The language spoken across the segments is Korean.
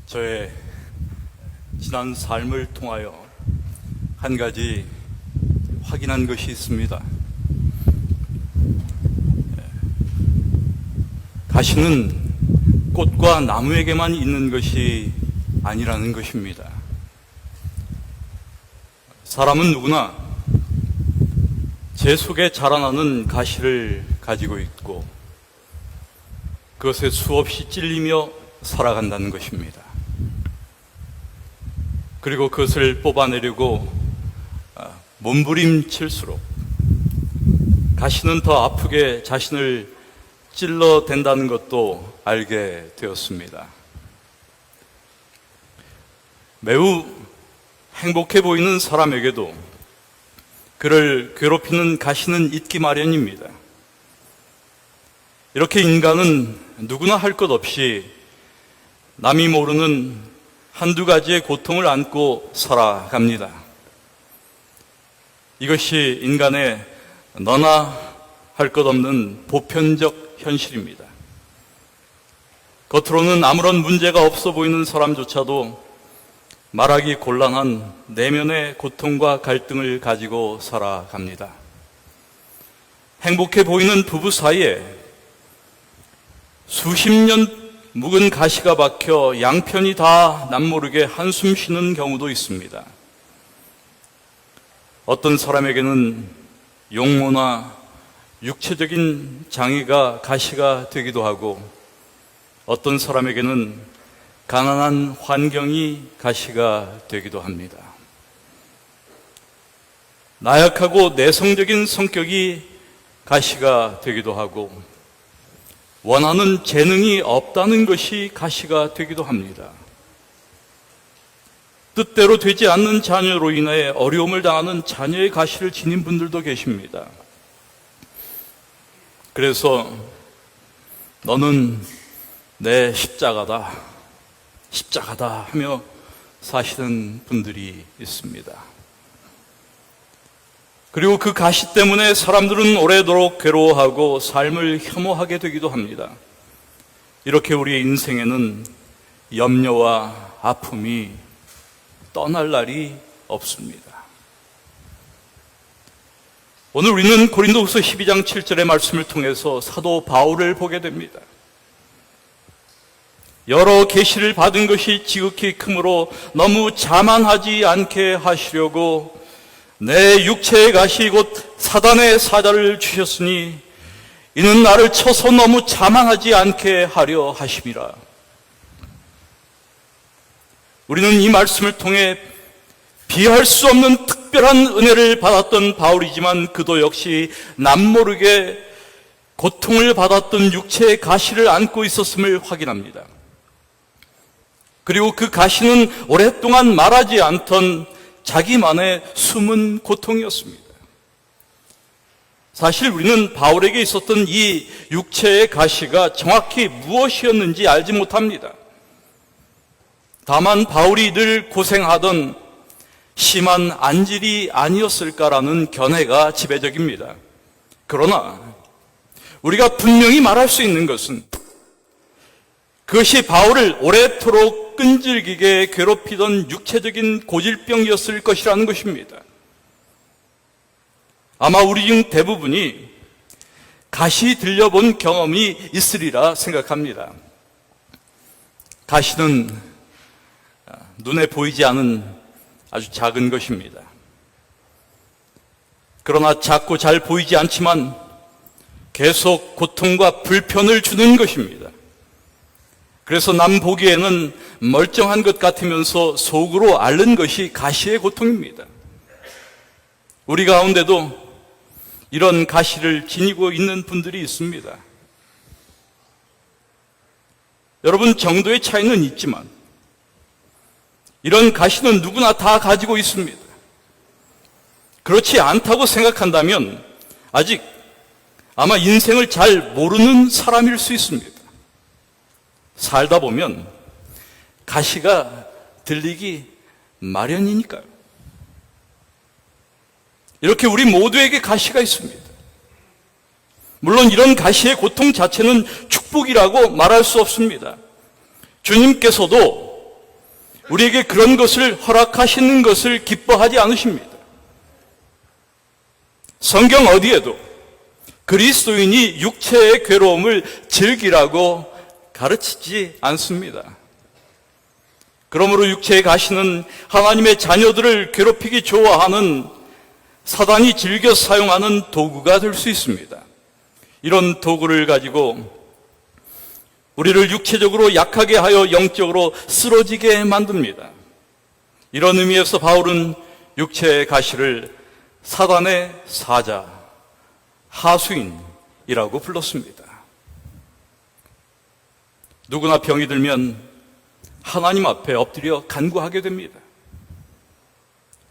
저의 지난 삶을 통하여 한 가지 확인한 것이 있습니다. 가시는 꽃과 나무에게만 있는 것이 아니라는 것입니다. 사람은 누구나 제 속에 자라나는 가시를 가지고 있고 그것에 수없이 찔리며 살아간다는 것입니다. 그리고 그것을 뽑아내려고 몸부림칠수록 가시는 더 아프게 자신을 찔러댄다는 것도 알게 되었습니다. 매우 행복해 보이는 사람에게도 그를 괴롭히는 가시는 있기 마련입니다. 이렇게 인간은 누구나 할 것 없이 남이 모르는 한두 가지의 고통을 안고 살아갑니다. 이것이 인간의 너나 할 것 없는 보편적 현실입니다. 겉으로는 아무런 문제가 없어 보이는 사람조차도 말하기 곤란한 내면의 고통과 갈등을 가지고 살아갑니다. 행복해 보이는 부부 사이에 수십 년 묵은 가시가 박혀 양편이 다 남모르게 한숨 쉬는 경우도 있습니다. 어떤 사람에게는 용모나 육체적인 장애가 가시가 되기도 하고 어떤 사람에게는 가난한 환경이 가시가 되기도 합니다. 나약하고 내성적인 성격이 가시가 되기도 하고 원하는 재능이 없다는 것이 가시가 되기도 합니다. 뜻대로 되지 않는 자녀로 인해 어려움을 당하는 자녀의 가시를 지닌 분들도 계십니다. 그래서 너는 내 십자가다 하며 사시는 분들이 있습니다. 그리고 그 가시 때문에 사람들은 오래도록 괴로워하고 삶을 혐오하게 되기도 합니다. 이렇게 우리의 인생에는 염려와 아픔이 떠날 날이 없습니다. 오늘 우리는 고린도후서 12장 7절의 말씀을 통해서 사도 바울을 보게 됩니다. 여러 계시를 받은 것이 지극히 크므로 너무 자만하지 않게 하시려고 내 육체의 가시 곧 사단의 사자를 주셨으니 이는 나를 쳐서 너무 자만하지 않게 하려 하심이라. 우리는 이 말씀을 통해 비할 수 없는 특별한 은혜를 받았던 바울이지만 그도 역시 남모르게 고통을 받았던 육체의 가시를 안고 있었음을 확인합니다. 그리고 그 가시는 오랫동안 말하지 않던 자기만의 숨은 고통이었습니다. 사실 우리는 바울에게 있었던 이 육체의 가시가 정확히 무엇이었는지 알지 못합니다. 다만 바울이 늘 고생하던 심한 안질이 아니었을까라는 견해가 지배적입니다. 그러나 우리가 분명히 말할 수 있는 것은 그것이 바울을 오래도록 끈질기게 괴롭히던 육체적인 고질병이었을 것이라는 것입니다. 아마 우리 중 대부분이 가시 들려본 경험이 있으리라 생각합니다. 가시는 눈에 보이지 않은 아주 작은 것입니다. 그러나 작고 잘 보이지 않지만 계속 고통과 불편을 주는 것입니다. 그래서 남 보기에는 멀쩡한 것 같으면서 속으로 앓는 것이 가시의 고통입니다. 우리 가운데도 이런 가시를 지니고 있는 분들이 있습니다. 여러분, 정도의 차이는 있지만 이런 가시는 누구나 다 가지고 있습니다. 그렇지 않다고 생각한다면 아직 아마 인생을 잘 모르는 사람일 수 있습니다. 살다 보면 가시가 들리기 마련이니까요. 이렇게 우리 모두에게 가시가 있습니다. 물론 이런 가시의 고통 자체는 축복이라고 말할 수 없습니다. 주님께서도 우리에게 그런 것을 허락하시는 것을 기뻐하지 않으십니다. 성경 어디에도 그리스도인이 육체의 괴로움을 즐기라고 가르치지 않습니다. 그러므로 육체의 가시는 하나님의 자녀들을 괴롭히기 좋아하는 사단이 즐겨 사용하는 도구가 될 수 있습니다. 이런 도구를 가지고 우리를 육체적으로 약하게 하여 영적으로 쓰러지게 만듭니다. 이런 의미에서 바울은 육체의 가시를 사단의 사자, 하수인이라고 불렀습니다. 누구나 병이 들면 하나님 앞에 엎드려 간구하게 됩니다.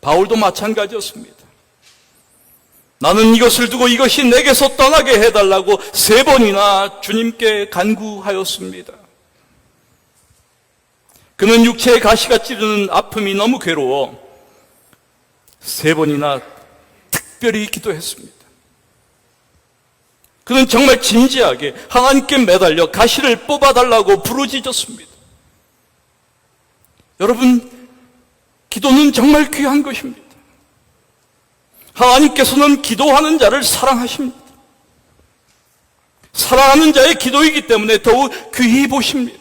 바울도 마찬가지였습니다. 나는 이것을 두고 이것이 내게서 떠나게 해달라고 3번이나 주님께 간구하였습니다. 그는 육체의 가시가 찌르는 아픔이 너무 괴로워 3번이나 특별히 기도했습니다. 그는 정말 진지하게 하나님께 매달려 가시를 뽑아달라고 부르짖었습니다. 여러분, 기도는 정말 귀한 것입니다. 하나님께서는 기도하는 자를 사랑하십니다. 사랑하는 자의 기도이기 때문에 더욱 귀히 보십니다.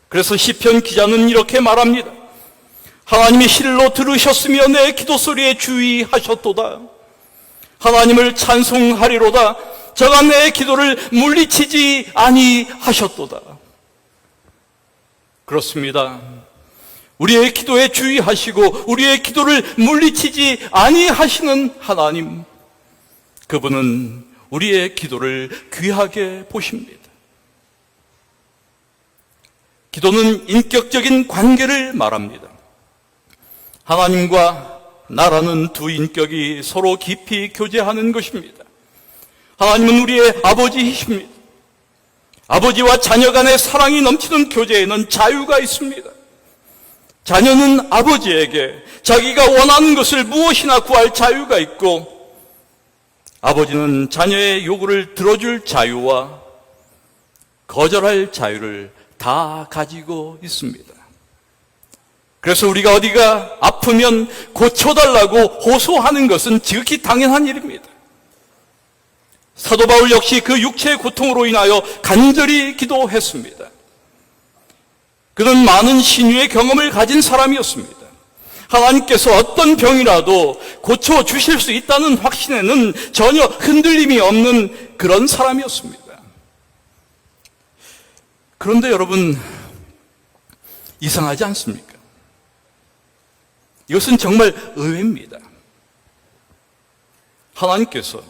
그래서 시편 기자는 이렇게 말합니다. 하나님이 실로 들으셨으며 내 기도 소리에 주의하셨도다. 하나님을 찬송하리로다. 저가 내 기도를 물리치지 아니하셨도다. 그렇습니다. 우리의 기도에 주의하시고 우리의 기도를 물리치지 아니하시는 하나님, 그분은 우리의 기도를 귀하게 보십니다. 기도는 인격적인 관계를 말합니다. 하나님과 나라는 두 인격이 서로 깊이 교제하는 것입니다. 하나님은 우리의 아버지이십니다. 아버지와 자녀 간의 사랑이 넘치는 교제에는 자유가 있습니다. 자녀는 아버지에게 자기가 원하는 것을 무엇이나 구할 자유가 있고, 아버지는 자녀의 요구를 들어줄 자유와 거절할 자유를 다 가지고 있습니다. 그래서 우리가 어디가 아프면 고쳐달라고 호소하는 것은 지극히 당연한 일입니다. 사도 바울 역시 그 육체의 고통으로 인하여 간절히 기도했습니다. 그는 많은 신유의 경험을 가진 사람이었습니다. 하나님께서 어떤 병이라도 고쳐주실 수 있다는 확신에는 전혀 흔들림이 없는 그런 사람이었습니다. 그런데 여러분, 이상하지 않습니까? 이것은 정말 의외입니다. 하나님께서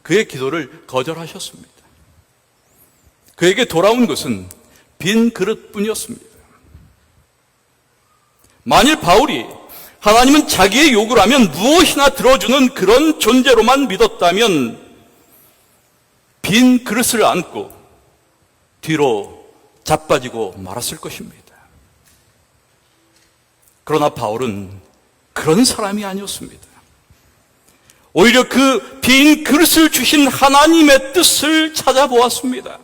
그의 기도를 거절하셨습니다. 그에게 돌아온 것은 빈 그릇뿐이었습니다. 만일 바울이 하나님은 자기의 요구를 하면 무엇이나 들어주는 그런 존재로만 믿었다면 빈 그릇을 안고 뒤로 자빠지고 말았을 것입니다. 그러나 바울은 그런 사람이 아니었습니다. 오히려 그 빈 그릇을 주신 하나님의 뜻을 찾아보았습니다.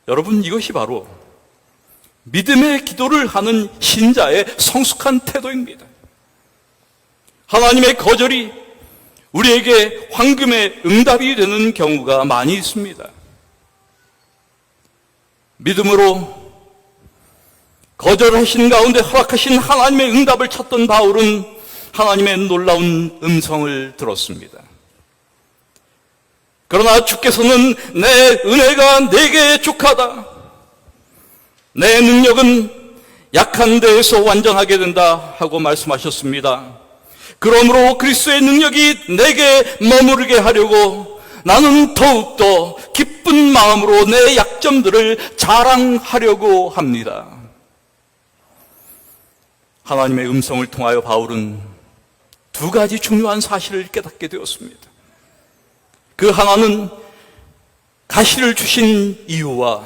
여러분, 이것이 바로 믿음의 기도를 하는 신자의 성숙한 태도입니다. 하나님의 거절이 우리에게 황금의 응답이 되는 경우가 많이 있습니다. 믿음으로 거절하신 가운데 허락하신 하나님의 응답을 찾던 바울은 하나님의 놀라운 음성을 들었습니다. 그러나 주께서는 내 은혜가 내게 족하다. 내 능력은 약한 데에서 완전하게 된다 하고 말씀하셨습니다. 그러므로 그리스도의 능력이 내게 머무르게 하려고 나는 더욱더 기쁜 마음으로 내 약점들을 자랑하려고 합니다. 하나님의 음성을 통하여 바울은 두 가지 중요한 사실을 깨닫게 되었습니다. 그 하나는 가시를 주신 이유와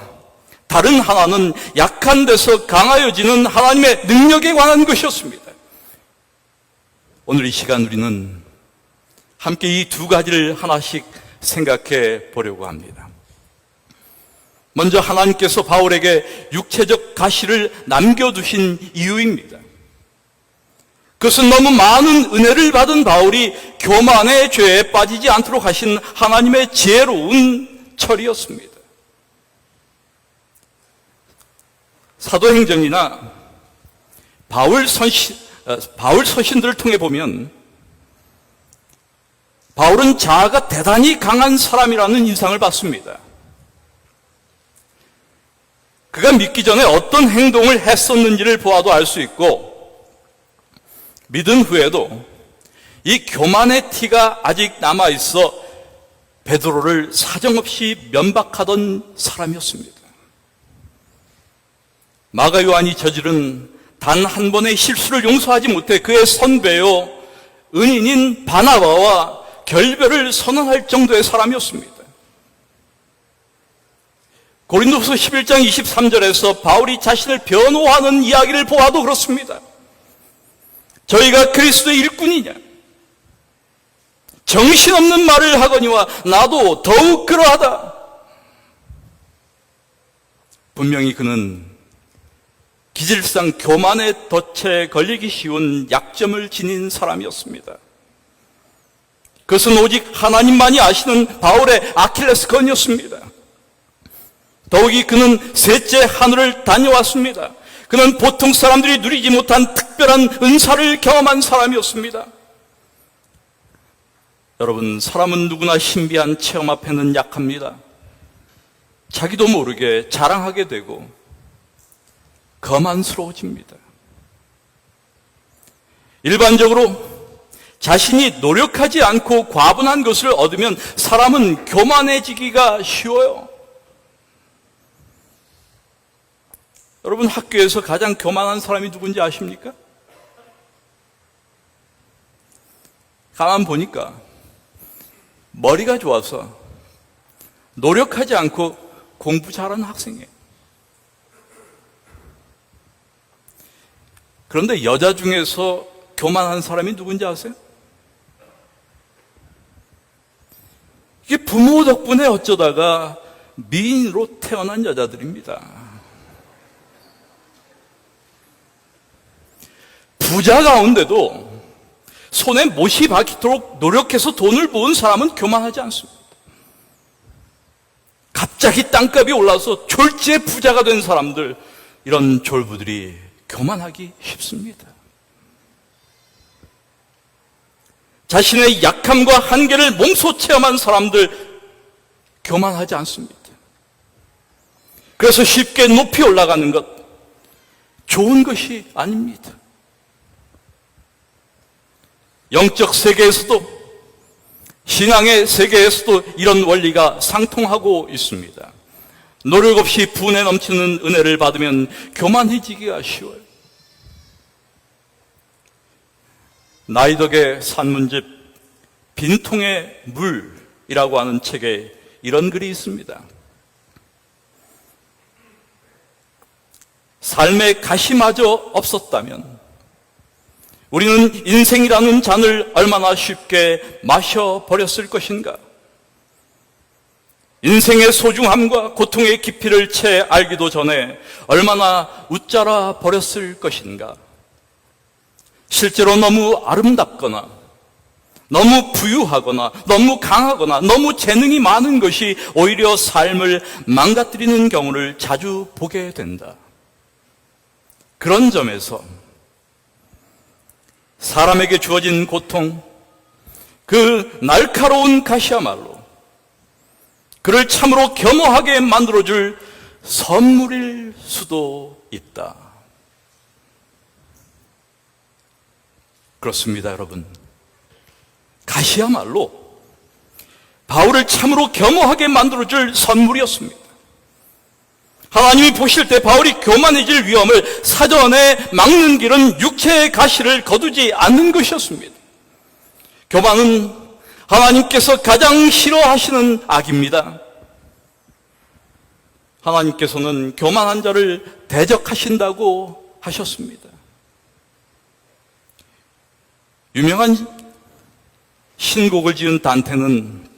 다른 하나는 약한 데서 강하여지는 하나님의 능력에 관한 것이었습니다. 오늘 이 시간 우리는 함께 이 두 가지를 하나씩 생각해 보려고 합니다. 먼저 하나님께서 바울에게 육체적 가시를 남겨두신 이유입니다. 그것은 너무 많은 은혜를 받은 바울이 교만의 죄에 빠지지 않도록 하신 하나님의 지혜로운 처리였습니다. 사도행전이나 바울 서신들을 통해 보면 바울은 자아가 대단히 강한 사람이라는 인상을 받습니다. 그가 믿기 전에 어떤 행동을 했었는지를 보아도 알 수 있고, 믿은 후에도 이 교만의 티가 아직 남아있어 베드로를 사정없이 면박하던 사람이었습니다. 마가 요한이 저지른 단 한 번의 실수를 용서하지 못해 그의 선배요 은인인 바나바와 결별을 선언할 정도의 사람이었습니다. 고린도후서 11장 23절에서 바울이 자신을 변호하는 이야기를 보아도 그렇습니다. 저희가 그리스도의 일꾼이냐? 정신없는 말을 하거니와 나도 더욱 그러하다. 분명히 그는 기질상 교만의 덫에 걸리기 쉬운 약점을 지닌 사람이었습니다. 그것은 오직 하나님만이 아시는 바울의 아킬레스건이었습니다. 더욱이 그는 셋째 하늘을 다녀왔습니다. 그는 보통 사람들이 누리지 못한 특별한 은사를 경험한 사람이었습니다. 여러분, 사람은 누구나 신비한 체험 앞에는 약합니다. 자기도 모르게 자랑하게 되고 거만스러워집니다. 일반적으로 자신이 노력하지 않고 과분한 것을 얻으면 사람은 교만해지기가 쉬워요. 여러분, 학교에서 가장 교만한 사람이 누군지 아십니까? 가만 보니까 머리가 좋아서 노력하지 않고 공부 잘하는 학생이에요. 그런데 여자 중에서 교만한 사람이 누군지 아세요? 이게 부모 덕분에 어쩌다가 미인으로 태어난 여자들입니다. 부자 가운데도 손에 못이 박히도록 노력해서 돈을 모은 사람은 교만하지 않습니다. 갑자기 땅값이 올라서 졸지에 부자가 된 사람들, 이런 졸부들이 교만하기 쉽습니다. 자신의 약함과 한계를 몸소 체험한 사람들, 교만하지 않습니다. 그래서 쉽게 높이 올라가는 것, 좋은 것이 아닙니다. 영적 세계에서도, 신앙의 세계에서도 이런 원리가 상통하고 있습니다. 노력 없이 분에 넘치는 은혜를 받으면 교만해지기가 쉬워요. 나이덕의 산문집 빈통의 물이라고 하는 책에 이런 글이 있습니다. 삶의 가시마저 없었다면 우리는 인생이라는 잔을 얼마나 쉽게 마셔버렸을 것인가? 인생의 소중함과 고통의 깊이를 채 알기도 전에 얼마나 웃자라 버렸을 것인가? 실제로 너무 아름답거나 너무 부유하거나 너무 강하거나 너무 재능이 많은 것이 오히려 삶을 망가뜨리는 경우를 자주 보게 된다. 그런 점에서 사람에게 주어진 고통, 그 날카로운 가시야말로 그를 참으로 겸허하게 만들어줄 선물일 수도 있다. 그렇습니다, 여러분. 가시야말로 바울을 참으로 겸허하게 만들어줄 선물이었습니다. 하나님이 보실 때 바울이 교만해질 위험을 사전에 막는 길은 육체의 가시를 거두지 않는 것이었습니다. 교만은 하나님께서 가장 싫어하시는 악입니다. 하나님께서는 교만한 자를 대적하신다고 하셨습니다. 유명한 신곡을 지은 단테는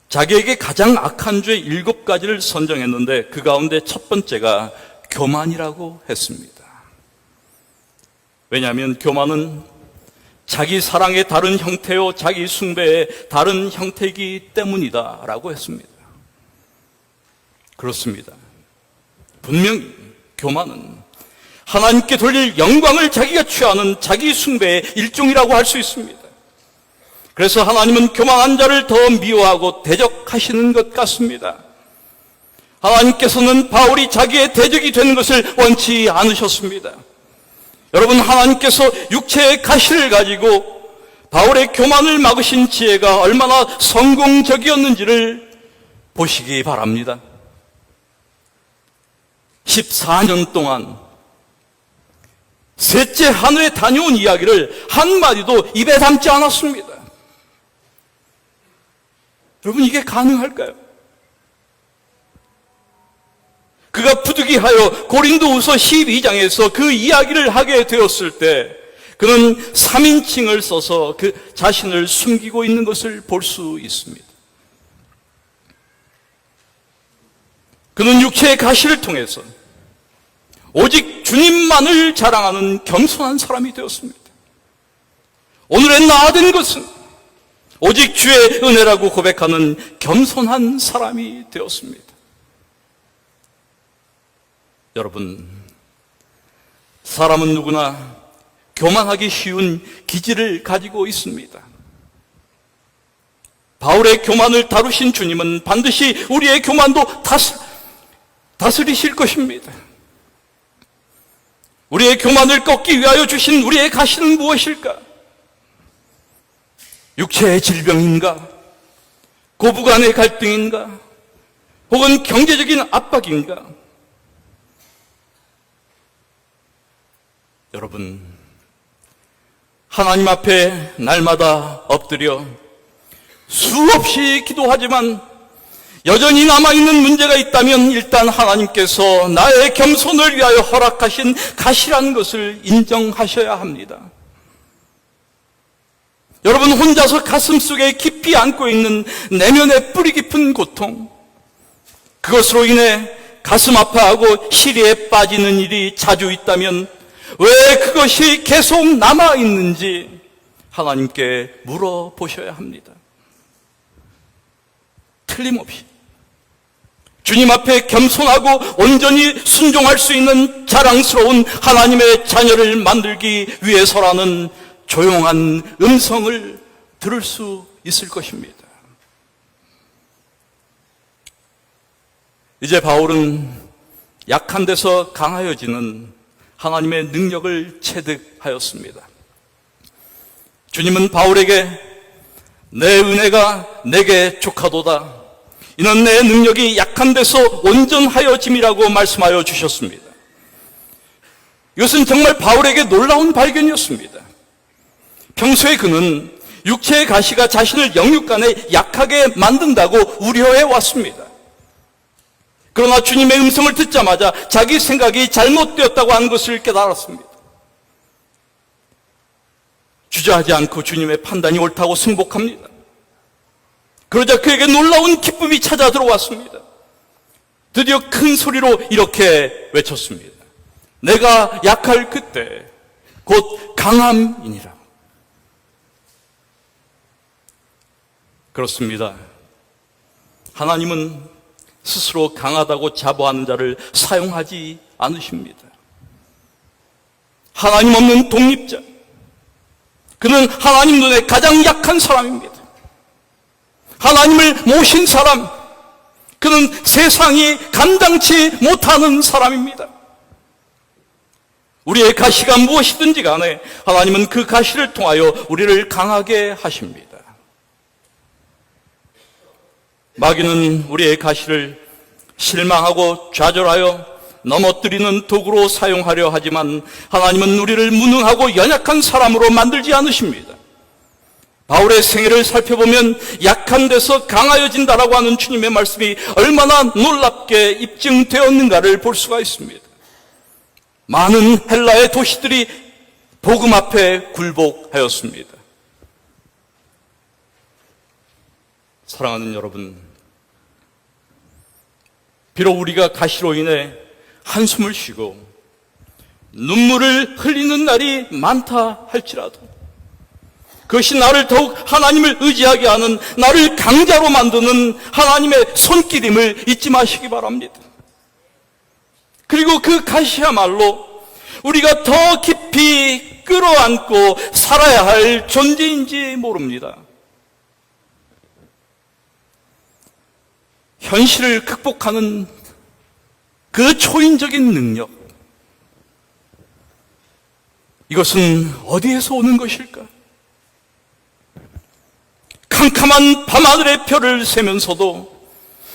자기에게 가장 악한 죄 7가지를 선정했는데 그 가운데 첫 번째가 교만이라고 했습니다. 왜냐하면 교만은 자기 사랑의 다른 형태요, 자기 숭배의 다른 형태이기 때문이다 라고 했습니다. 그렇습니다. 분명히 교만은 하나님께 돌릴 영광을 자기가 취하는 자기 숭배의 일종이라고 할 수 있습니다. 그래서 하나님은 교만한 자를 더 미워하고 대적하시는 것 같습니다. 하나님께서는 바울이 자기의 대적이 되는 것을 원치 않으셨습니다. 여러분, 하나님께서 육체의 가시를 가지고 바울의 교만을 막으신 지혜가 얼마나 성공적이었는지를 보시기 바랍니다. 14년 동안 셋째 하늘에 다녀온 이야기를 한마디도 입에 담지 않았습니다. 여러분, 이게 가능할까요? 그가 부득이하여 고린도후서 12장에서 그 이야기를 하게 되었을 때 그는 3인칭을 써서 그 자신을 숨기고 있는 것을 볼 수 있습니다. 그는 육체의 가시를 통해서 오직 주님만을 자랑하는 겸손한 사람이 되었습니다. 오늘의 나가 된 것은 오직 주의 은혜라고 고백하는 겸손한 사람이 되었습니다. 여러분, 사람은 누구나 교만하기 쉬운 기질을 가지고 있습니다. 바울의 교만을 다루신 주님은 반드시 우리의 교만도 다스리실 것입니다. 우리의 교만을 꺾기 위하여 주신 우리의 가시는 무엇일까? 육체의 질병인가? 고부간의 갈등인가? 혹은 경제적인 압박인가? 여러분, 하나님 앞에 날마다 엎드려 수없이 기도하지만 여전히 남아있는 문제가 있다면 일단 하나님께서 나의 겸손을 위하여 허락하신 가시라는 것을 인정하셔야 합니다. 여러분, 혼자서 가슴속에 깊이 안고 있는 내면의 뿌리 깊은 고통, 그것으로 인해 가슴 아파하고 시리에 빠지는 일이 자주 있다면 왜 그것이 계속 남아있는지 하나님께 물어보셔야 합니다. 틀림없이 주님 앞에 겸손하고 온전히 순종할 수 있는 자랑스러운 하나님의 자녀를 만들기 위해서라는 조용한 음성을 들을 수 있을 것입니다. 이제 바울은 약한 데서 강하여지는 하나님의 능력을 체득하였습니다. 주님은 바울에게 내 은혜가 내게 족하도다. 이는 내 능력이 약한 데서 온전하여짐이라고 말씀하여 주셨습니다. 이것은 정말 바울에게 놀라운 발견이었습니다. 평소에 그는 육체의 가시가 자신을 영육간에 약하게 만든다고 우려해 왔습니다. 그러나 주님의 음성을 듣자마자 자기 생각이 잘못되었다고 하는 것을 깨달았습니다. 주저하지 않고 주님의 판단이 옳다고 승복합니다. 그러자 그에게 놀라운 기쁨이 찾아 들어왔습니다. 드디어 큰 소리로 이렇게 외쳤습니다. 내가 약할 그때 곧 강함이니라. 그렇습니다. 하나님은 스스로 강하다고 자부하는 자를 사용하지 않으십니다. 하나님 없는 독립자, 그는 하나님 눈에 가장 약한 사람입니다. 하나님을 모신 사람, 그는 세상이 감당치 못하는 사람입니다. 우리의 가시가 무엇이든지 간에 하나님은 그 가시를 통하여 우리를 강하게 하십니다. 마귀는 우리의 가시를 실망하고 좌절하여 넘어뜨리는 도구로 사용하려 하지만 하나님은 우리를 무능하고 연약한 사람으로 만들지 않으십니다. 바울의 생애를 살펴보면 약한 데서 강하여진다라고 하는 주님의 말씀이 얼마나 놀랍게 입증되었는가를 볼 수가 있습니다. 많은 헬라의 도시들이 복음 앞에 굴복하였습니다. 사랑하는 여러분, 비록 우리가 가시로 인해 한숨을 쉬고 눈물을 흘리는 날이 많다 할지라도 그것이 나를 더욱 하나님을 의지하게 하는, 나를 강자로 만드는 하나님의 손길임을 잊지 마시기 바랍니다. 그리고 그 가시야말로 우리가 더 깊이 끌어안고 살아야 할 존재인지 모릅니다. 현실을 극복하는 그 초인적인 능력, 이것은 어디에서 오는 것일까? 캄캄한 밤하늘의 별을 세면서도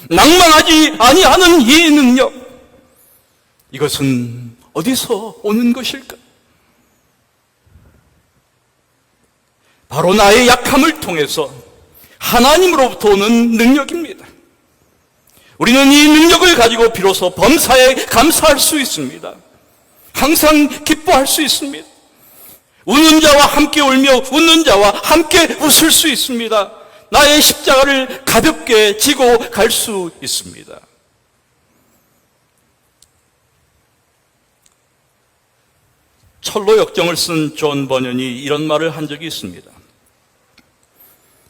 낭만하지 아니하는 이 능력, 이것은 어디서 오는 것일까? 바로 나의 약함을 통해서 하나님으로부터 오는 능력입니다. 우리는 이 능력을 가지고 비로소 범사에 감사할 수 있습니다. 항상 기뻐할 수 있습니다. 우는 자와 함께 울며 웃는 자와 함께 웃을 수 있습니다. 나의 십자가를 가볍게 지고 갈 수 있습니다. 철로 역정을 쓴 존 버년이 이런 말을 한 적이 있습니다.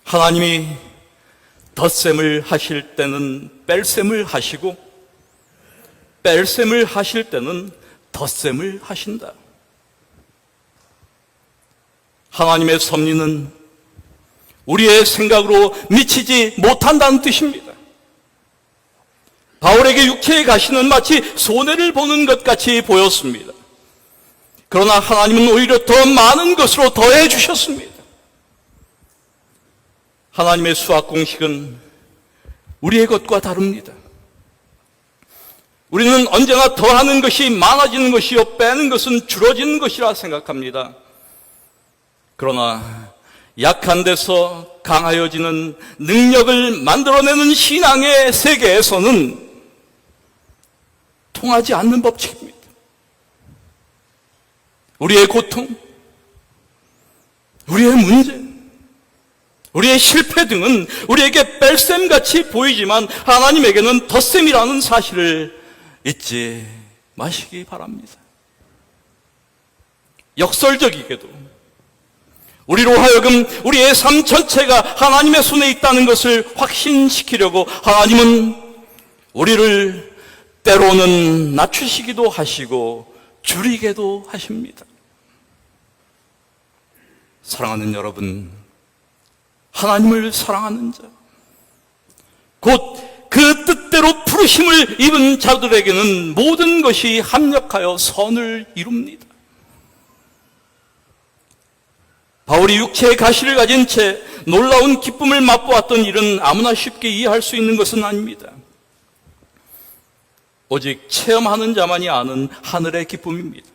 하나님이 덧셈을 하실 때는 뺄셈을 하시고 뺄셈을 하실 때는 덧셈을 하신다. 하나님의 섭리는 우리의 생각으로 미치지 못한다는 뜻입니다. 바울에게 육체의 가시는 마치 손해를 보는 것 같이 보였습니다. 그러나 하나님은 오히려 더 많은 것으로 더해 주셨습니다. 하나님의 수학 공식은 우리의 것과 다릅니다. 우리는 언제나 더하는 것이 많아지는 것이요 빼는 것은 줄어지는 것이라 생각합니다. 그러나 약한 데서 강하여지는 능력을 만들어내는 신앙의 세계에서는 통하지 않는 법칙입니다. 우리의 고통, 우리의 문제, 우리의 실패 등은 우리에게 뺄셈같이 보이지만 하나님에게는 덧셈이라는 사실을 잊지 마시기 바랍니다. 역설적이게도 우리로 하여금 우리의 삶 전체가 하나님의 손에 있다는 것을 확신시키려고 하나님은 우리를 때로는 낮추시기도 하시고 줄이게도 하십니다. 사랑하는 여러분, 하나님을 사랑하는 자, 곧 그 뜻대로 부르심을 입은 자들에게는 모든 것이 합력하여 선을 이룹니다. 바울이 육체의 가시를 가진 채 놀라운 기쁨을 맛보았던 일은 아무나 쉽게 이해할 수 있는 것은 아닙니다. 오직 체험하는 자만이 아는 하늘의 기쁨입니다.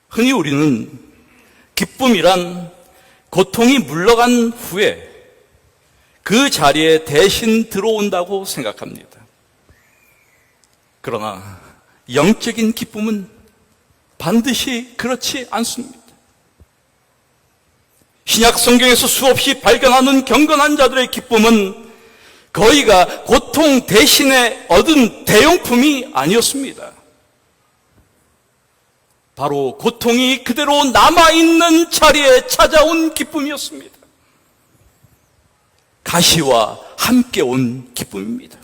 흔히 우리는 기쁨이란 고통이 물러간 후에 그 자리에 대신 들어온다고 생각합니다. 그러나 영적인 기쁨은 반드시 그렇지 않습니다. 신약 성경에서 수없이 발견하는 경건한 자들의 기쁨은 거의가 고통 대신에 얻은 대용품이 아니었습니다. 바로 고통이 그대로 남아있는 자리에 찾아온 기쁨이었습니다. 가시와 함께 온 기쁨입니다.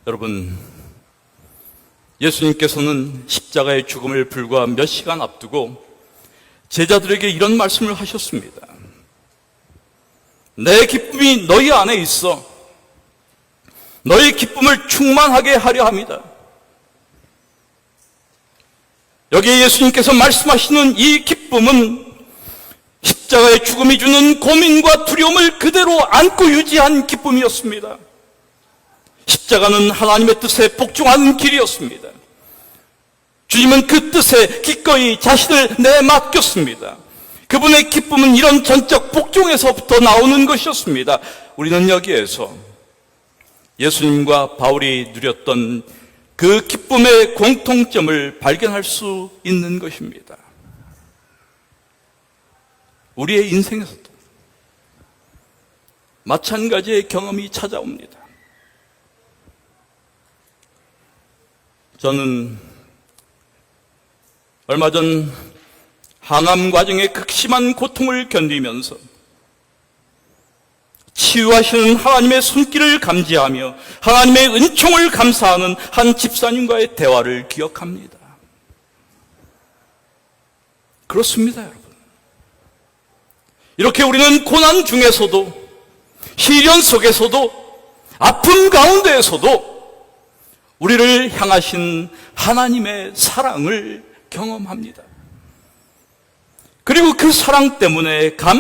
여러분, 예수님께서는 십자가의 죽음을 불과 몇 시간 앞두고 제자들에게 이런 말씀을 하셨습니다. 내 기쁨이 너희 안에 있어 너희 기쁨을 충만하게 하려 합니다. 여기에 예수님께서 말씀하시는 이 기쁨은 십자가의 죽음이 주는 고민과 두려움을 그대로 안고 유지한 기쁨이었습니다. 십자가는 하나님의 뜻에 복종하는 길이었습니다. 주님은 그 뜻에 기꺼이 자신을 내맡겼습니다. 그분의 기쁨은 이런 전적 복종에서부터 나오는 것이었습니다. 우리는 여기에서 예수님과 바울이 누렸던 그 기쁨의 공통점을 발견할 수 있는 것입니다. 우리의 인생에서도 마찬가지의 경험이 찾아옵니다. 저는 얼마 전 항암 과정의 극심한 고통을 견디면서 치유하시는 하나님의 손길을 감지하며 하나님의 은총을 감사하는 한 집사님과의 대화를 기억합니다. 그렇습니다, 여러분. 이렇게 우리는 고난 중에서도, 시련 속에서도, 아픔 가운데에서도 우리를 향하신 하나님의 사랑을 경험합니다. 그리고 그 사랑 때문에